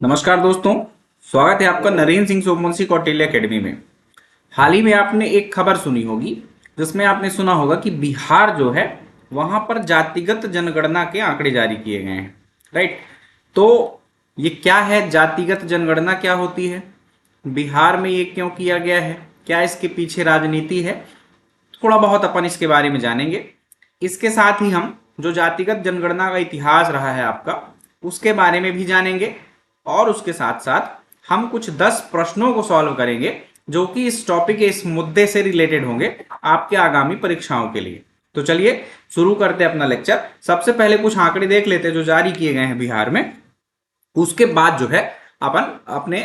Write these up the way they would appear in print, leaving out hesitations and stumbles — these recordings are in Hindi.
नमस्कार दोस्तों। स्वागत है आपका नरेंद्र सिंह सोमवंशी कौटिल्य एकेडमी में। हाल ही में आपने एक खबर सुनी होगी जिसमें आपने सुना होगा कि बिहार जो है वहां पर जातिगत जनगणना के आंकड़े जारी किए गए हैं। राइट। तो ये क्या है, जातिगत जनगणना क्या होती है, बिहार में ये क्यों किया गया है, क्या इसके पीछे राजनीति है, थोड़ा बहुत अपन इसके बारे में जानेंगे। इसके साथ ही हम जो जातिगत जनगणना का इतिहास रहा है आपका उसके बारे में भी जानेंगे और उसके साथ साथ हम कुछ 10 प्रश्नों को सॉल्व करेंगे जो कि इस टॉपिक, इस मुद्दे से रिलेटेड होंगे आपके आगामी परीक्षाओं के लिए। तो चलिए शुरू करते हैं अपना लेक्चर। सबसे पहले कुछ आंकड़े देख लेते हैं जो जारी किए गए हैं बिहार में। उसके बाद जो है अपन अपने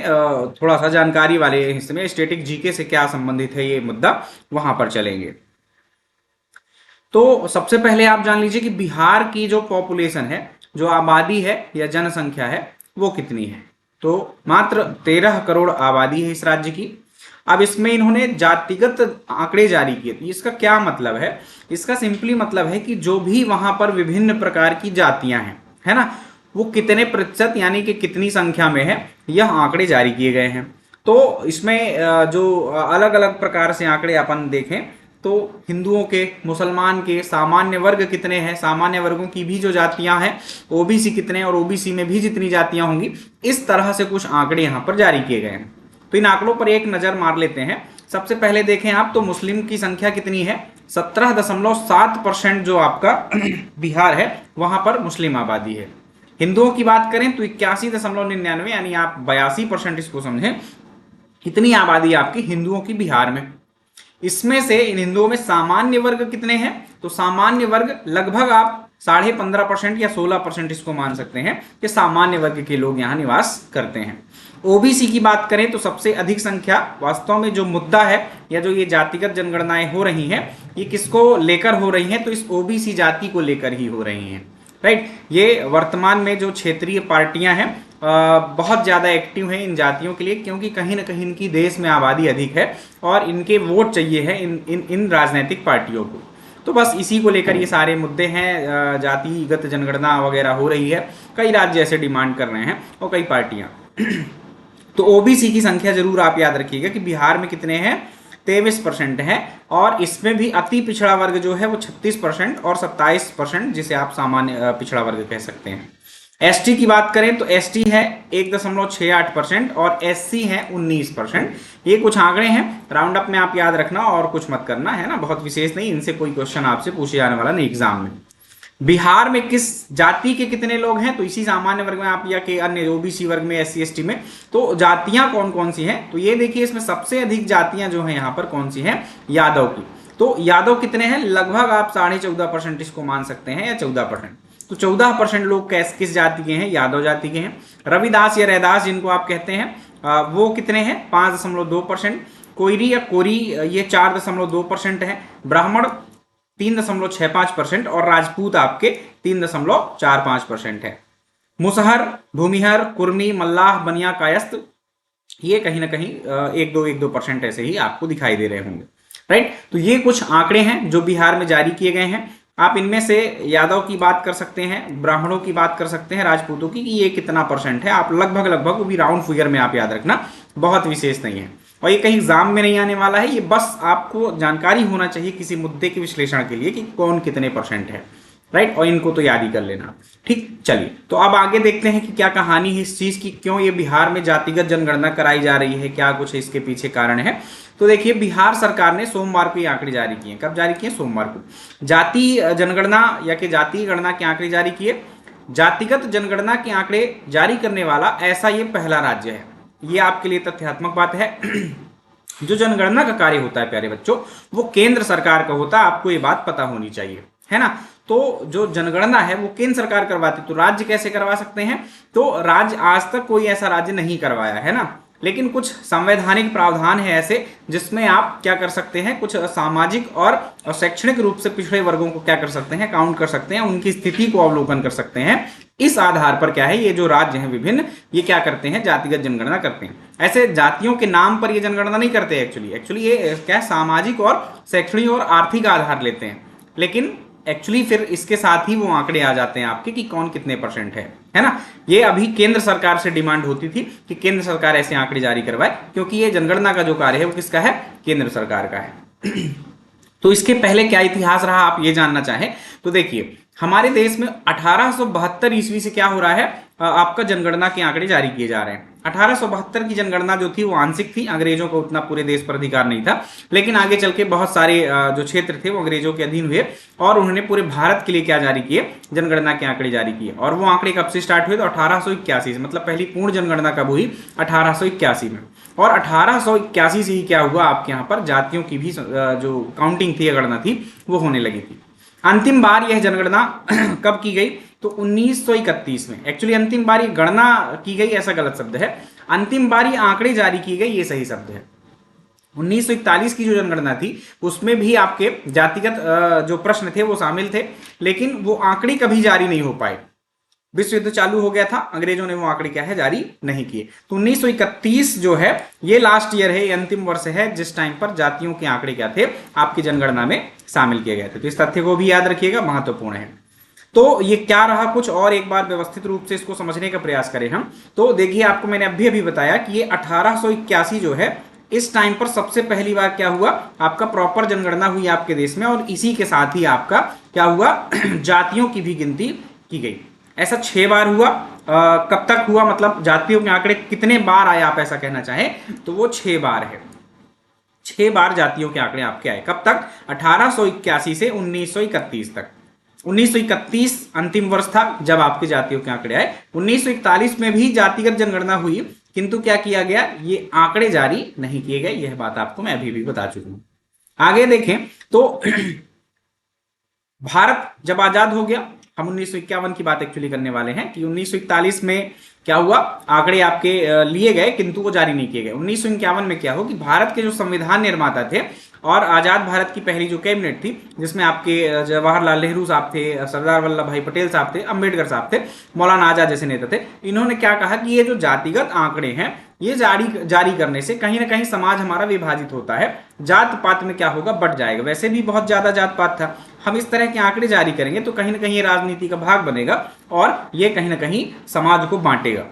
थोड़ा सा जानकारी वाले हिस्से में स्टैटिक जीके से क्या संबंधित है ये मुद्दा, वहां पर चलेंगे। तो सबसे पहले आप जान लीजिए कि बिहार की जो पॉपुलेशन है, जो आबादी है या जनसंख्या है, वो कितनी है। तो मात्र 13 करोड़ आबादी है इस राज्य की। अब इसमें इन्होंने जातिगत आंकड़े जारी किए। तो इसका क्या मतलब है? इसका सिंपली मतलब है कि जो भी वहां पर विभिन्न प्रकार की जातियां हैं, है ना, वो कितने प्रतिशत यानी कि कितनी संख्या में है, यह आंकड़े जारी किए गए हैं। तो इसमें जो अलग अलग प्रकार से आंकड़े अपन देखें तो हिंदुओं के, मुसलमान के, सामान्य वर्ग कितने हैं, सामान्य वर्गों की भी जो जातियां हैं, ओबीसी कितने और ओबीसी में भी जितनी जातियां होंगी, इस तरह से कुछ आंकड़े यहां पर जारी किए गए हैं। तो इन आंकड़ों पर एक नजर मार लेते हैं। सबसे पहले देखें आप तो मुस्लिम की संख्या कितनी है, 17.7% जो आपका बिहार है वहां पर मुस्लिम आबादी है। हिंदुओं की बात करें तो 81.99 यानी आप 82% इसको समझें, इतनी आबादी आपकी हिंदुओं की बिहार में। इसमें से इन हिंदुओं में सामान्य वर्ग कितने हैं, तो सामान्य वर्ग लगभग आप 15.5% या 16% इसको मान सकते हैं कि सामान्य वर्ग के लोग यहां निवास करते हैं। ओबीसी की बात करें तो सबसे अधिक संख्या वास्तव में जो मुद्दा है या जो ये जातिगत जनगणनाएं हो रही हैं, ये किसको लेकर हो रही हैं, तो इस ओबीसी जाति को लेकर ही हो रही हैं। राइट। ये वर्तमान में जो क्षेत्रीय पार्टियां हैं बहुत ज़्यादा एक्टिव हैं इन जातियों के लिए, क्योंकि कहीं ना कहीं इनकी देश में आबादी अधिक है और इनके वोट चाहिए है इन राजनीतिक पार्टियों को। तो बस इसी को लेकर ये सारे मुद्दे हैं, जातिगत जनगणना वगैरह हो रही है। कई राज्य ऐसे डिमांड कर रहे हैं और कई पार्टियां। तो ओबीसी की संख्या जरूर आप याद रखिएगा कि बिहार में कितने हैं, 23% है। और इसमें भी अति पिछड़ा वर्ग जो है वो 36% और 27%, जिसे आप सामान्य पिछड़ा वर्ग कह सकते हैं। एसटी की बात करें तो एसटी है 1.68% और एससी है 19%। ये कुछ आंकड़े हैं, राउंड अप में आप याद रखना और कुछ मत करना, है ना, बहुत विशेष नहीं, इनसे कोई क्वेश्चन आपसे पूछे जाने वाला नहीं एग्जाम में। बिहार में किस जाति के कितने लोग हैं, तो इसी सामान्य वर्ग में आप या के अन्य ओबीसी वर्ग में, एससी एसटी में, तो जातियां कौन कौन सी हैं, तो ये देखिए इसमें सबसे अधिक जातियां जो हैं यहाँ पर कौन सी हैं, यादव की। तो यादव कितने हैं, लगभग आप 14.5% इसको मान सकते हैं या 14%। तो 14% लोग किस जाति के हैं, यादव जाति के हैं। रविदास या रैदास जिनको आप कहते हैं वो कितने हैं, 5.2%। कोयरी या कोरी ये 4.2% है। ब्राह्मण 3.65% और राजपूत आपके 3.45% है। मुसहर, भूमिहर, कुर्मी, मल्लाह, बनिया, कायस्थ ये कहीं ना कहीं 1-2% ऐसे ही आपको दिखाई दे रहे होंगे। राइट। तो ये कुछ आंकड़े हैं जो बिहार में जारी किए गए हैं। आप इनमें से यादव की बात कर सकते हैं, ब्राह्मणों की बात कर सकते हैं, राजपूतों की, कि ये कितना परसेंट है, आप लगभग लगभग वो भी राउंड फिगर में आप याद रखना, बहुत विशेष नहीं है और ये कहीं एग्जाम में नहीं आने वाला है। ये बस आपको जानकारी होना चाहिए किसी मुद्दे के विश्लेषण के लिए कि कौन कितने परसेंट है। राइट। और इनको तो याद ही कर लेना। ठीक, चलिए तो अब आगे देखते हैं कि क्या कहानी है इस चीज की, क्यों ये बिहार में जातिगत जनगणना कराई जा रही है, क्या कुछ इसके पीछे कारण है। तो देखिए बिहार सरकार ने सोमवार को ये आंकड़े जारी किए। कब जारी किए? सोमवार को। जाति जनगणना या कि जाति गणना के आंकड़े जारी किए। जातिगत जनगणना के आंकड़े जारी करने वाला ऐसा ये पहला राज्य है। ये आपके लिए तथ्यात्मक बात है। जो जनगणना का कार्य होता है प्यारे बच्चों, वो केंद्र सरकार का होता है, आपको ये बात पता होनी चाहिए, है ना। तो जो जनगणना है वो केंद्र सरकार करवाती, तो राज्य कैसे करवा सकते हैं, तो राज्य आज तक कोई ऐसा राज्य नहीं करवाया है ना। लेकिन कुछ संवैधानिक प्रावधान है ऐसे जिसमें आप क्या कर सकते हैं, कुछ सामाजिक और शैक्षणिक रूप से पिछड़े वर्गों को क्या कर सकते हैं, काउंट कर सकते हैं, उनकी स्थिति को अवलोकन कर सकते हैं। इस आधार पर क्या है, ये जो राज्य हैं विभिन्न, ये क्या करते हैं, जातिगत जनगणना करते हैं। ऐसे जातियों के नाम पर ये जनगणना नहीं करते एक्चुअली ये क्या सामाजिक और शैक्षणिक और आर्थिक आधार लेते हैं। लेकिन एक्चुअली फिर इसके साथ ही वो आंकड़े आ जाते हैं आपके कि कौन कितने परसेंट है ना। ये अभी केंद्र सरकार से डिमांड होती थी कि केंद्र सरकार ऐसे आंकड़े जारी करवाए, क्योंकि ये जनगणना का जो कार्य है वो किसका है, केंद्र सरकार का है। तो इसके पहले क्या इतिहास रहा आप ये जानना चाहें तो देखिए, हमारे देश में 1872 ईस्वी से क्या हो रहा है, आपका जनगणना के आंकड़े जारी किए जा रहे हैं। 1872 की जनगणना जो थी वो आंशिक थी, अंग्रेजों को उतना पूरे देश पर अधिकार नहीं था, लेकिन आगे चल के बहुत सारे जो क्षेत्र थे वो अंग्रेजों के अधीन हुए और उन्होंने पूरे भारत के लिए क्या जारी किए, जनगणना के आंकड़े जारी किए। और वो आंकड़े कब से स्टार्ट हुए, तो 1881 से, मतलब पहली पूर्ण जनगणना कब हुई, 1881 में। और 1881 से ही क्या हुआ, आपके यहाँ पर जातियों की भी जो काउंटिंग थी, गणना थी, वो होने लगी थी। अंतिम बार यह जनगणना कब की गई, तो 1931 में। एक्चुअली अंतिम बार ये गणना की गई ऐसा गलत शब्द है, अंतिम बार ये आंकड़े जारी की गई ये सही शब्द है। 1941 की जो जनगणना थी उसमें भी आपके जातिगत जो प्रश्न थे वो शामिल थे, लेकिन वो आंकड़े कभी जारी नहीं हो पाए। विश्व युद्ध चालू हो गया था, अंग्रेजों ने वो आंकड़े क्या है, जारी नहीं किए। तो 1931 जो है ये लास्ट ईयर है, ये अंतिम वर्ष है जिस टाइम पर जातियों के आंकड़े क्या थे, आपकी जनगणना में शामिल किए गए थे। तो इस तथ्य को भी याद रखिएगा, महत्वपूर्ण है। तो ये क्या रहा कुछ, और एक बार व्यवस्थित रूप से इसको समझने का प्रयास करें हम। तो देखिए, आपको मैंने अभी बताया कि ये 1881 जो है, इस टाइम पर सबसे पहली बार क्या हुआ, आपका प्रॉपर जनगणना हुई आपके देश में, और इसी के साथ ही आपका क्या हुआ, जातियों की भी गिनती की गई। ऐसा 6 बार हुआ। कब तक हुआ, मतलब जातियों के आंकड़े कितने बार आए, आप ऐसा कहना चाहें तो वो 6 बार है। 6 बार जातियों के आंकड़े आपके आए। कब तक, 1881 से 1931 तक। 1931 अंतिम वर्ष था जब आपके जातियों के आंकड़े आए। 1941 में भी जातिगत जनगणना हुई, किंतु क्या किया गया, ये आंकड़े जारी नहीं किए गए। यह बात आपको मैं अभी भी बता चुका हूं। आगे देखें तो भारत जब आजाद हो गया, हम 1951 की बात एक्चुअली करने वाले हैं कि 1941 में क्या हुआ, आंकड़े आपके लिए गए किंतु वो जारी नहीं किए गए। 1951 में क्या हो कि भारत के जो संविधान निर्माता थे और आजाद भारत की पहली जो कैबिनेट थी, जिसमें आपके जवाहरलाल नेहरू साहब थे, सरदार वल्लभ भाई पटेल साहब थे, अंबेडकर साहब थे, मौलाना आजाद जैसे नेता थे, इन्होंने क्या कहा कि ये जो जातिगत आंकड़े हैं ये जारी करने से कहीं ना कहीं समाज हमारा विभाजित होता है, जात पात में क्या होगा, बढ़ जाएगा। वैसे भी बहुत ज्यादा जात पात था, हम इस तरह के आंकड़े जारी करेंगे तो कहीं ना कहीं ये राजनीति का भाग बनेगा और ये कहीं ना कहीं समाज को बांटेगा।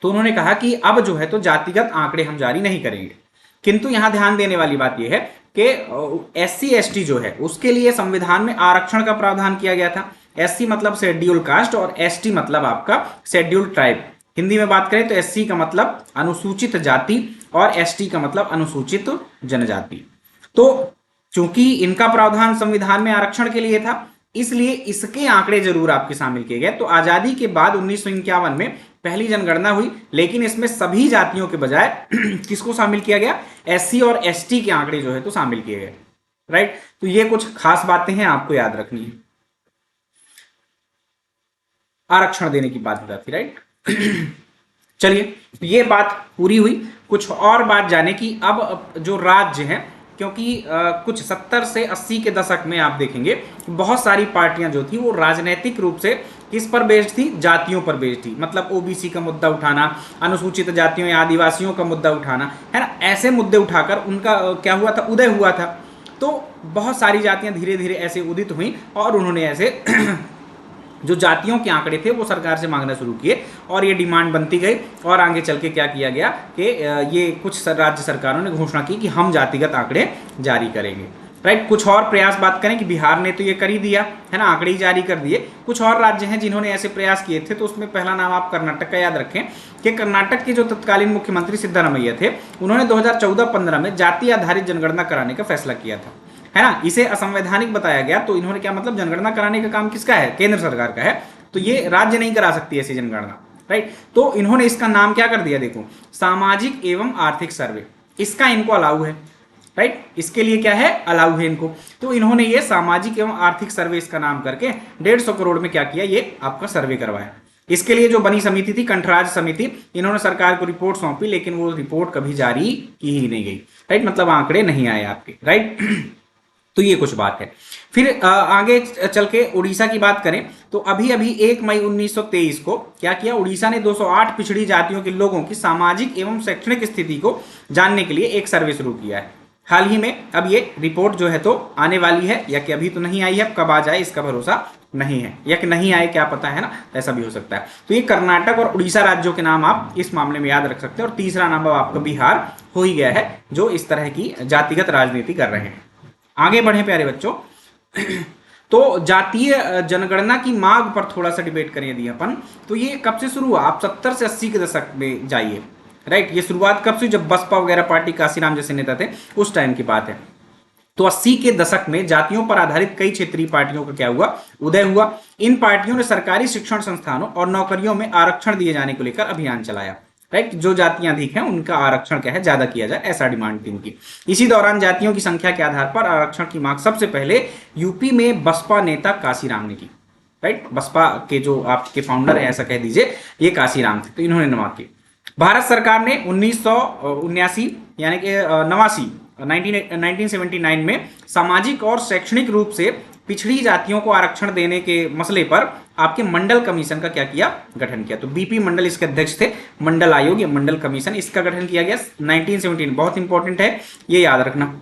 तो उन्होंने कहा कि अब जो है तो जातिगत आंकड़े हम जारी नहीं करेंगे। किंतु यहां ध्यान देने वाली बात यह है कि SC ST जो है उसके लिए संविधान में आरक्षण का प्रावधान किया गया था। SC मतलब शेड्यूल कास्ट और ST मतलब आपका शेड्यूल ट्राइब। हिंदी में बात करें तो SC का मतलब अनुसूचित जाति और ST का मतलब अनुसूचित जनजाति। तो चूंकि इनका प्रावधान संविधान में आरक्षण के लिए था, इसलिए इसके आंकड़े जरूर आपके शामिल किए गए। तो आजादी के बाद 1951 में पहली जनगणना हुई, लेकिन इसमें सभी जातियों के बजाय किसको शामिल किया गया, SC और ST के आंकड़े जो है तो शामिल किए गए। राइट, तो ये कुछ खास बातें हैं आपको याद रखनी है। आरक्षण देने की बाध्यता थी। राइट चलिए, ये बात पूरी हुई। कुछ और बात जाने की, अब जो राज्य हैं, क्योंकि कुछ 70 से 80 के दशक में आप देखेंगे बहुत सारी पार्टियां जो थी वो राजनीतिक रूप से किस पर बेस्ड थी, जातियों पर बेस्ड थी। मतलब OBC का मुद्दा उठाना, अनुसूचित जातियों या आदिवासियों का मुद्दा उठाना, है ना, ऐसे मुद्दे उठाकर उनका क्या हुआ था, उदय हुआ था। तो बहुत सारी जातियां धीरे धीरे ऐसे उदित हुई और उन्होंने ऐसे जो जातियों के आंकड़े थे वो सरकार से मांगना शुरू किए और ये डिमांड बनती गई। और आगे चल के क्या किया गया कि ये कुछ राज्य सरकारों ने घोषणा की कि हम जातिगत आंकड़े जारी करेंगे। राइट, कुछ और प्रयास बात करें कि बिहार ने तो ये कर ही दिया है ना, आंकड़े ही जारी कर दिए। कुछ और राज्य हैं जिन्होंने ऐसे प्रयास किए थे, तो उसमें पहला नाम आप कर्नाटक का याद रखें कि कर्नाटक के जो तत्कालीन मुख्यमंत्री सिद्धारमैया थे, उन्होंने 2014-15 में जाति आधारित जनगणना कराने का फैसला किया था, है ना। इसे असंवैधानिक बताया गया। तो इन्होंने क्या मतलब, जनगणना कराने का काम किसका है, केंद्र सरकार का है, तो ये राज्य नहीं करा सकती ऐसी जनगणना। राइट, तो इन्होंने इसका नाम क्या कर दिया, देखो, सामाजिक एवं आर्थिक सर्वे। इसका इनको अलाउ है। राइट, इसके लिए क्या है, अलाउ है इनको। तो इन्होंने ये सामाजिक एवं आर्थिक सर्वे इसका नाम करके 150 करोड़ में क्या किया, ये आपका सर्वे करवाया। इसके लिए जो बनी समिति थी, कंठराज समिति, इन्होंने सरकार को रिपोर्ट सौंपी, लेकिन वो रिपोर्ट कभी जारी की ही नहीं गई। राइट, मतलब आंकड़े नहीं आए आपके। राइट तो ये कुछ बात है। फिर आगे चल के उड़ीसा की बात करें तो अभी 1 मई 1923 को क्या किया, उड़ीसा ने 208 पिछड़ी जातियों के लोगों की सामाजिक एवं शैक्षणिक स्थिति को जानने के लिए एक सर्वे शुरू किया है हाल ही में अब ये रिपोर्ट जो है तो आने वाली है, या कि अभी तो नहीं आई है, अब कब आ जाए इसका भरोसा नहीं है, या कि नहीं आए क्या पता, है ना, ऐसा भी हो सकता है। तो ये कर्नाटक और उड़ीसा राज्यों के नाम आप इस मामले में याद रख सकते हैं। और तीसरा नाम अब आपका बिहार हो ही गया है, जो इस तरह की जातिगत राजनीति कर रहे हैं। आगे बढ़े प्यारे बच्चों। तो जातीय जनगणना की मांग पर थोड़ा सा डिबेट करें यदि अपन, तो ये कब से शुरू हुआ, आप 70 से 80 के दशक में जाइए, राइट। ये शुरुआत कब से, जब बसपा वगैरह पार्टी, काशीराम जैसे नेता थे, उस टाइम की बात है। तो 80 के दशक में जातियों पर आधारित कई क्षेत्रीय पार्टियों का क्या हुआ, उदय हुआ। इन पार्टियों ने सरकारी शिक्षण संस्थानों और नौकरियों में आरक्षण दिए जाने को लेकर अभियान चलाया, राइट। जो जातियां अधिक हैं उनका आरक्षण क्या है, ज्यादा किया जाए, ऐसा डिमांड थी उनकी। इसी दौरान जातियों की संख्या के आधार पर आरक्षण की मांग सबसे पहले यूपी में बसपा नेता काशीराम ने की, राइट। बसपा के जो आपके फाउंडर है, ऐसा कह दीजिए, ये काशीराम थे, तो इन्होंने मांग की। भारत सरकार ने 1979 यानी कि 1979 में सामाजिक और शैक्षणिक रूप से पिछड़ी जातियों को आरक्षण देने के मसले पर आपके मंडल कमीशन का क्या किया, गठन किया। तो बीपी मंडल इसके अध्यक्ष थे। मंडल आयोग या मंडल कमीशन, इसका गठन किया गया 1917। बहुत इंपॉर्टेंट है, ये याद रखना।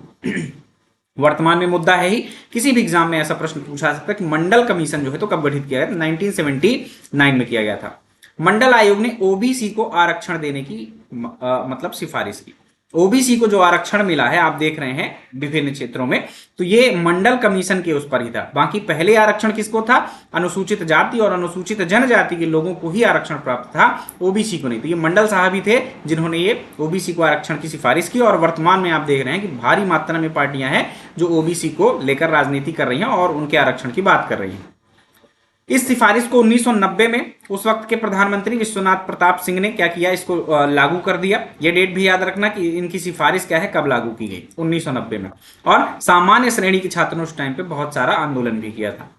वर्तमान में मुद्दा है ही, किसी भी एग्जाम में ऐसा प्रश्न पूछा सकता है कि मंडल कमीशन जो है तो कब गठित किया गया, 1979 में किया गया था। मंडल आयोग ने ओबीसी को आरक्षण देने की मतलब सिफारिश की। ओबीसी को जो आरक्षण मिला है, आप देख रहे हैं विभिन्न क्षेत्रों में, तो ये मंडल कमीशन के उस पर ही था। बाकी पहले आरक्षण किसको था, अनुसूचित जाति और अनुसूचित जनजाति के लोगों को ही आरक्षण प्राप्त था, ओबीसी को नहीं। तो ये मंडल साहब ही थे जिन्होंने ये ओबीसी को आरक्षण की सिफारिश की। और वर्तमान में आप देख रहे हैं कि भारी मात्रा में पार्टियां हैं जो ओबीसी को लेकर राजनीति कर रही हैं और उनके आरक्षण की बात कर रही हैं। इस सिफारिश को 1990 में उस वक्त के प्रधानमंत्री विश्वनाथ प्रताप सिंह ने क्या किया, इसको लागू कर दिया। ये डेट भी याद रखना कि इनकी सिफारिश क्या है, कब लागू की गई, 1990 में। और सामान्य श्रेणी के छात्रों ने उस टाइम पे बहुत सारा आंदोलन भी किया था।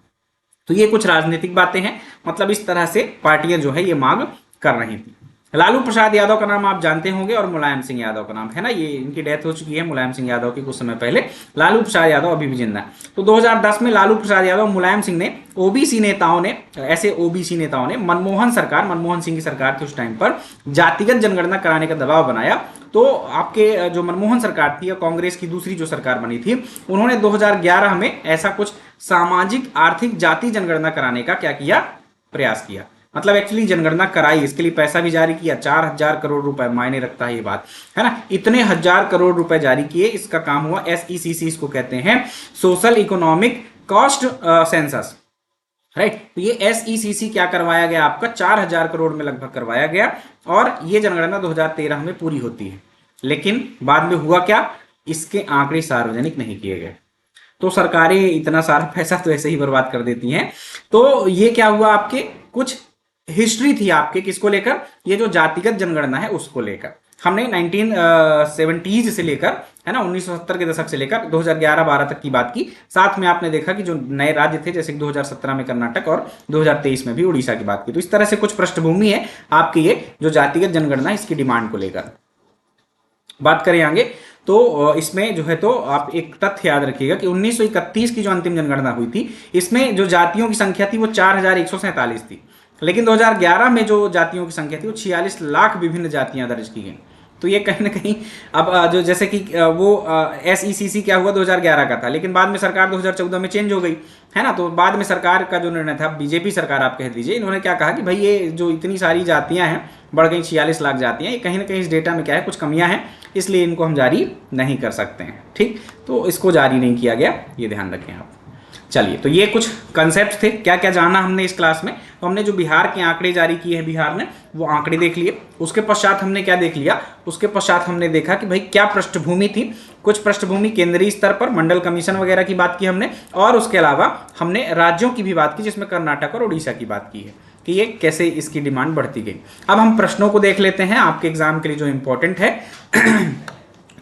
तो ये कुछ राजनीतिक बातें हैं, मतलब इस तरह से पार्टियां जो है ये मांग कर रही थी। लालू प्रसाद यादव का नाम आप जानते होंगे और मुलायम सिंह यादव का नाम, है ना, ये इनकी डेथ हो चुकी है मुलायम सिंह यादव की कुछ समय पहले। लालू प्रसाद यादव अभी भी जिंदा है। तो 2010 में लालू प्रसाद यादव, मुलायम सिंह ने, ओबीसी नेताओं ने, ऐसे ओबीसी नेताओं ने मनमोहन सिंह की सरकार थी उस टाइम पर, जातिगत जनगणना कराने का दबाव बनाया। तो आपके जो मनमोहन सरकार थी या कांग्रेस की दूसरी जो सरकार बनी थी, उन्होंने 2011 में ऐसा कुछ सामाजिक आर्थिक जाति जनगणना कराने का क्या किया, प्रयास किया। मतलब एक्चुअली जनगणना कराई, इसके लिए पैसा भी जारी किया, 4000 करोड़ रुपए मायने रखता है ये बात, है ना। इतने 1000 करोड़ रुपए जारी किए, इसका काम हुआ, SECC इसको कहते हैं, social economic cost census, right. तो ये SECC क्या करवाया गया आपका, 4000 करोड़ में लगभग करवाया गया। और ये जनगणना 2013 में पूरी होती है। लेकिन बाद में हुआ क्या, इसके आंकड़े सार्वजनिक नहीं किए गए। तो सरकारें इतना सारा पैसा तो ऐसे ही बर्बाद कर देती हैं। तो ये क्या हुआ, आपके कुछ हिस्ट्री थी आपके किसको लेकर, ये जो जातिगत जनगणना है उसको लेकर। हमने 1970s से लेकर, है ना, 1970 के दशक से लेकर 2011-12 तक की बात की। साथ में आपने देखा कि जो नए राज्य थे, जैसे 2017 में कर्नाटक और 2023 में भी उड़ीसा की बात की। तो इस तरह से कुछ पृष्ठभूमि है आपकी ये जो जातिगत जनगणना, इसकी डिमांड को लेकर बात करें आगे। तो इसमें जो है तो आप एक तथ्य याद रखिएगा कि 1931 की जो अंतिम जनगणना हुई थी, इसमें जो जातियों की संख्या थी वो 4147 थी। लेकिन 2011 में जो जातियों की संख्या थी वो 46 लाख विभिन्न जातियां दर्ज की गई। तो ये कहीं ना कहीं अब जो जैसे कि वो SECC क्या हुआ 2011 का था, लेकिन बाद में सरकार 2014 में चेंज हो गई, है ना। तो बाद में सरकार का जो निर्णय था, बीजेपी सरकार आप कह दीजिए, इन्होंने क्या कहा कि भाई ये जो इतनी सारी जातियां हैं, बढ़ गई 46 लाख जातियां, ये कहीं ना कहीं इस डेटा में क्या है, कुछ कमियां हैं, इसलिए इनको हम जारी नहीं कर सकते हैं, ठीक। तो इसको जारी नहीं किया गया, ये ध्यान रखें आप। चलिए, तो ये कुछ कंसेप्ट थे, क्या क्या जाना हमने इस क्लास में। तो हमने जो बिहार के आंकड़े जारी किए हैं बिहार ने, वो आंकड़े देख लिए। उसके पश्चात हमने क्या देख लिया, उसके पश्चात हमने देखा कि भाई क्या पृष्ठभूमि थी। कुछ पृष्ठभूमि केंद्रीय स्तर पर मंडल कमीशन वगैरह की बात की हमने, और उसके अलावा हमने राज्यों की भी बात की, जिसमें कर्नाटक और उड़ीसा की बात की है कि ये कैसे इसकी डिमांड बढ़ती गई। अब हम प्रश्नों को देख लेते हैं आपके एग्जाम के लिए जो इंपॉर्टेंट है।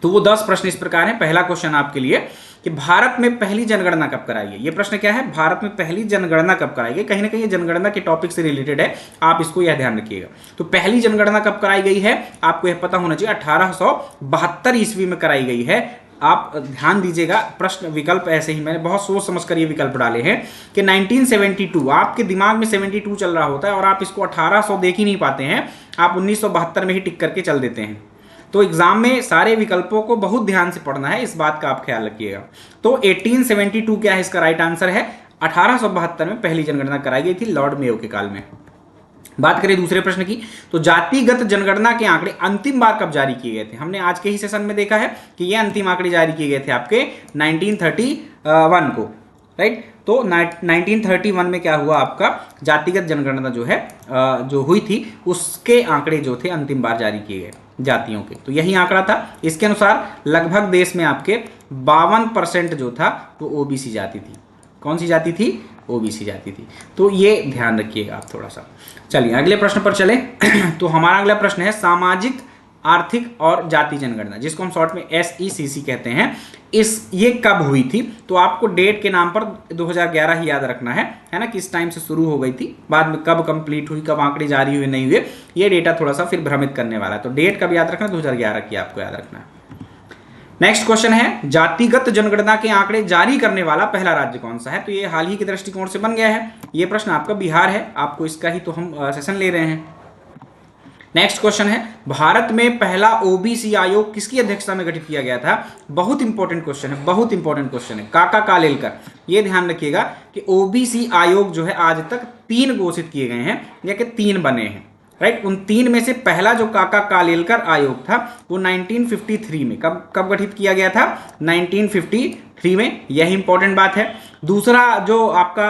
तो वो 10 प्रश्न इस प्रकार हैं। पहला क्वेश्चन आपके लिए कि भारत में पहली जनगणना कब कराई गई। ये प्रश्न क्या है, भारत में पहली जनगणना कब कराई गई। कहीं ना कहीं ये जनगणना के टॉपिक से रिलेटेड है, आप इसको यह ध्यान रखिएगा। तो पहली जनगणना कब कराई गई है, आपको यह पता होना चाहिए, 1872 ईस्वी में कराई गई है। आप ध्यान दीजिएगा, प्रश्न विकल्प ऐसे ही मैंने बहुत सोच समझ कर ये विकल्प डाले हैं कि 1972, आपके दिमाग में 72 चल रहा होता है और आप इसको 1800 देख ही नहीं पाते हैं, आप 1972 में ही टिक करके चल देते हैं। तो एग्जाम में सारे विकल्पों को बहुत ध्यान से पढ़ना है, इस बात का आप ख्याल रखिएगा। तो 1872 क्या है इसका राइट आंसर है। 1872 में पहली जनगणना कराई गई थी लॉर्ड मेयो के काल में। बात करें दूसरे प्रश्न की, तो जातिगत जनगणना के आंकड़े अंतिम बार कब जारी किए गए थे। हमने आज के ही सेशन में देखा है कि ये अंतिम आंकड़े जारी किए गए थे आपके 1931 को, राइट। तो 1931 में क्या हुआ, आपका जातिगत जनगणना जो है जो हुई थी उसके आंकड़े जो थे अंतिम बार जारी किए गए जातियों के। तो यही आंकड़ा था। इसके अनुसार लगभग देश में आपके 52% जो था वो ओबीसी जाति थी। कौन सी जाति थी, ओबीसी जाति थी। तो ये ध्यान रखिएगा आप थोड़ा सा। चलिए अगले प्रश्न पर चले। तो हमारा अगला प्रश्न है सामाजिक आर्थिक और जाति जनगणना, जिसको हम शॉर्ट में SECC कहते हैं, ये कब हुई थी। तो आपको डेट के नाम पर 2011 ही याद रखना है ना, किस टाइम से शुरू हो गई थी, बाद में कब कंप्लीट हुई, कब आंकड़े जारी हुए नहीं हुए, ये डेटा थोड़ा सा फिर भ्रमित करने वाला है। तो डेट कब याद रखना, 2011 की आपको याद रखना है। नेक्स्ट क्वेश्चन है जातिगत जनगणना के आंकड़े जारी करने वाला पहला राज्य कौन सा है। तो ये हाल ही के दृष्टिकोण से बन गया है। ये प्रश्न आपका बिहार है, आपको इसका ही तो हम सेशन ले रहे हैं। नेक्स्ट क्वेश्चन है भारत में पहला ओबीसी आयोग किसकी अध्यक्षता में गठित किया गया था। बहुत इंपॉर्टेंट क्वेश्चन है, बहुत इंपॉर्टेंट क्वेश्चन है। काका कालेलकर। ये ध्यान रखिएगा कि ओबीसी आयोग जो है आज तक 3 घोषित किए गए हैं या कि 3 बने हैं, राइट। उन 3 में से पहला जो काका कालेलकर आयोग था वो 1953 में कब गठित किया गया था, 1953 में। यही इंपॉर्टेंट बात है। दूसरा जो आपका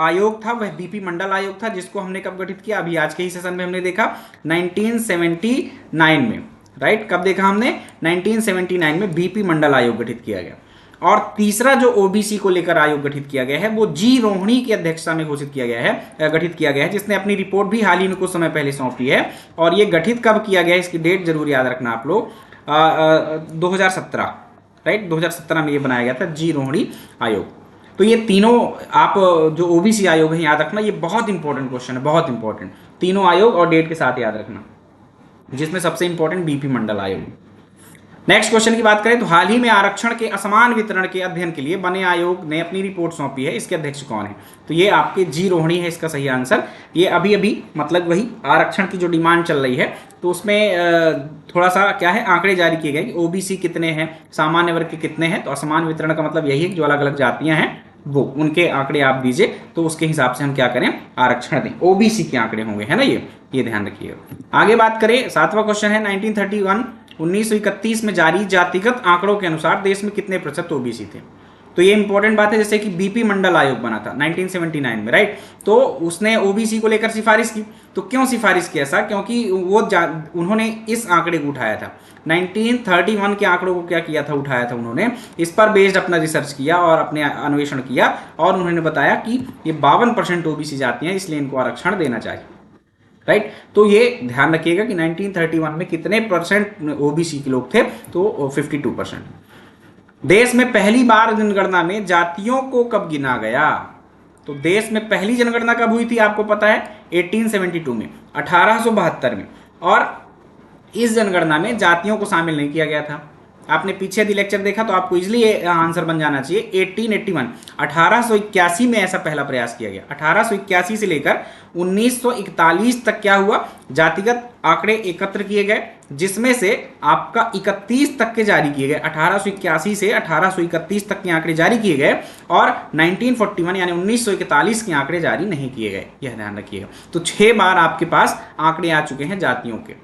आयोग था वह बीपी मंडल आयोग था, जिसको हमने कब गठित किया, अभी आज के ही सेशन में हमने देखा 1979 में, राइट। कब देखा हमने, 1979 में बीपी मंडल आयोग गठित किया गया। और तीसरा जो ओबीसी को लेकर आयोग गठित किया गया है वो जी रोहिणी की अध्यक्षता में गठित किया गया है, जिसने अपनी रिपोर्ट भी हाल ही में कुछ समय पहले सौंपी है। और ये गठित कब किया गया है, इसकी डेट जरूर याद रखना आप लोग, 2017, राइट। 2017 में ये बनाया गया था जी रोहिणी आयोग। तो ये तीनों आप जो ओबीसी आयोग है याद रखना, ये बहुत इंपॉर्टेंट क्वेश्चन है, बहुत इंपॉर्टेंट। तीनों आयोग और डेट के साथ याद रखना, जिसमें सबसे इंपॉर्टेंट बीपी मंडल आयोग। नेक्स्ट क्वेश्चन की बात करें तो हाल ही में आरक्षण के असमान वितरण के अध्ययन के लिए बने आयोग ने अपनी रिपोर्ट सौंपी है, इसके अध्यक्ष कौन है। तो ये आपके जी रोहिणी है इसका सही आंसर। ये अभी मतलब वही आरक्षण की जो डिमांड चल रही है तो उसमें थोड़ा सा क्या है, आंकड़े जारी किए गए कि ओबीसी कितने हैं, सामान्य वर्ग के कितने हैं। तो असमान वितरण का मतलब यही है कि जो अलग अलग जातियां हैं वो उनके आंकड़े आप दीजिए, तो उसके हिसाब से हम क्या करें, आरक्षण दें। ओबीसी के आंकड़े होंगे, है ना। ये ध्यान रखिएगा। आगे बात करें, 7वां क्वेश्चन है 1931 में जारी जातिगत आंकड़ों के अनुसार देश में कितने प्रतिशत ओबीसी थे। तो ये इंपॉर्टेंट बात है। जैसे कि बीपी मंडल आयोग बना था 1979 में, राइट। तो उसने ओबीसी को लेकर सिफारिश की। तो क्यों सिफारिश की ऐसा, क्योंकि उन्होंने इस आंकड़े को उठाया था 1931 के आंकड़ों को क्या किया था, उठाया था उन्होंने, इस पर बेस्ड अपना रिसर्च किया और अपने अन्वेषण किया और उन्होंने बताया कि ये 52% ओबीसी जाती हैं, इसलिए इनको आरक्षण देना चाहिए, राइट। तो ये ध्यान रखिएगा कि 1931 में कितने परसेंट ओबीसी के लोग थे, तो 52%। देश में पहली बार जनगणना में जातियों को कब गिना गया। तो देश में पहली जनगणना कब हुई थी आपको पता है, 1872 में, 1872 में। और इस जनगणना में जातियों को शामिल नहीं किया गया था। आपने पीछे यदि लेक्चर देखा तो आपको इजीली आंसर बन जाना चाहिए। 1881 में ऐसा पहला प्रयास किया गया। 1881 से लेकर 1941 तक क्या हुआ, जातिगत आंकड़े एकत्र किए गए, जिसमें से आपका 31 तक के जारी किए गए। 1881 से 1831 तक के आंकड़े जारी किए गए और 1941 यानी 1941 के आंकड़े जारी नहीं किए गए, यह ध्यान रखिएगा। तो 6 बार आपके पास आंकड़े आ चुके हैं जातियों के।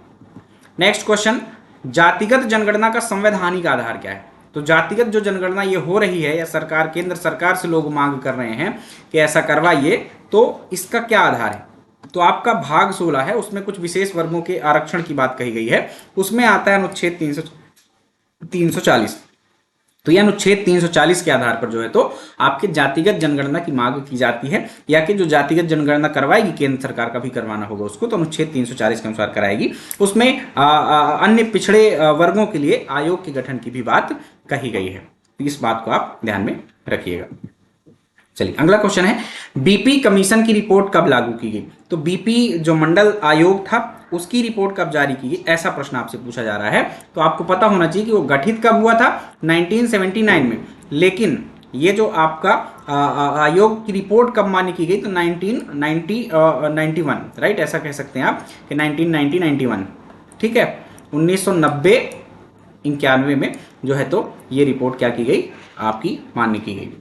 नेक्स्ट क्वेश्चन, जातिगत जनगणना का संवैधानिक आधार क्या है। तो जातिगत जो जनगणना ये हो रही है या सरकार, केंद्र सरकार से लोग मांग कर रहे हैं कि ऐसा करवाइए, तो इसका क्या आधार है। तो आपका भाग 16 है, उसमें कुछ विशेष वर्गों के आरक्षण की बात कही गई है। उसमें आता है अनुच्छेद 340। तो यह अनुच्छेद 340 के आधार पर जो है तो आपके जातिगत जनगणना की मांग की जाती है, या कि जो जातिगत जनगणना करवाएगी केंद्र सरकार का भी करवाना होगा उसको, तो अनुच्छेद 340 के अनुसार कराएगी। उसमें अन्य पिछड़े वर्गों के लिए आयोग के गठन की भी बात कही गई है। तो इस बात को आप ध्यान में रखिएगा। चलिए अगला क्वेश्चन है, बीपी कमीशन की रिपोर्ट कब लागू की गई। तो बीपी जो मंडल आयोग था उसकी रिपोर्ट कब जारी की गई, ऐसा प्रश्न आपसे पूछा जा रहा है। तो आपको पता होना चाहिए कि वो गठित कब हुआ था, 1979 में। लेकिन ये जो आपका आयोग की रिपोर्ट कब मान्य की गई, तो 1991, राइट, ऐसा कह सकते हैं आप कि 1991, ठीक है। 1990 91 में जो है तो ये रिपोर्ट क्या की गई, आपकी मान्य की गई।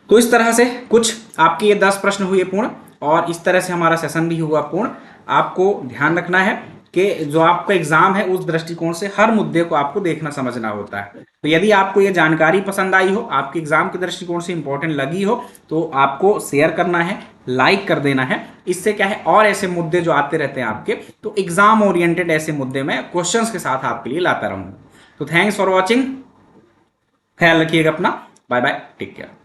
तो इस तरह से कुछ आपके ये 10 प्रश्न हुए पूर्ण, और इस तरह से हमारा सेशन भी हुआ पूर्ण। आपको ध्यान रखना है कि जो आपका एग्जाम है उस दृष्टिकोण से हर मुद्दे को आपको देखना समझना होता है। तो यदि आपको ये जानकारी पसंद आई हो, आपके एग्जाम के दृष्टिकोण से इंपॉर्टेंट लगी हो, तो आपको शेयर करना है, लाइक कर देना है। इससे क्या है, और ऐसे मुद्दे जो आते रहते हैं आपके, तो एग्जाम ओरिएंटेड ऐसे मुद्दे मैं क्वेश्चंस के साथ आपके लिए लाता रहूंगा। तो थैंक्स फॉर वॉचिंग, ख्याल रखिएगा अपना, बाय बाय, टेक केयर।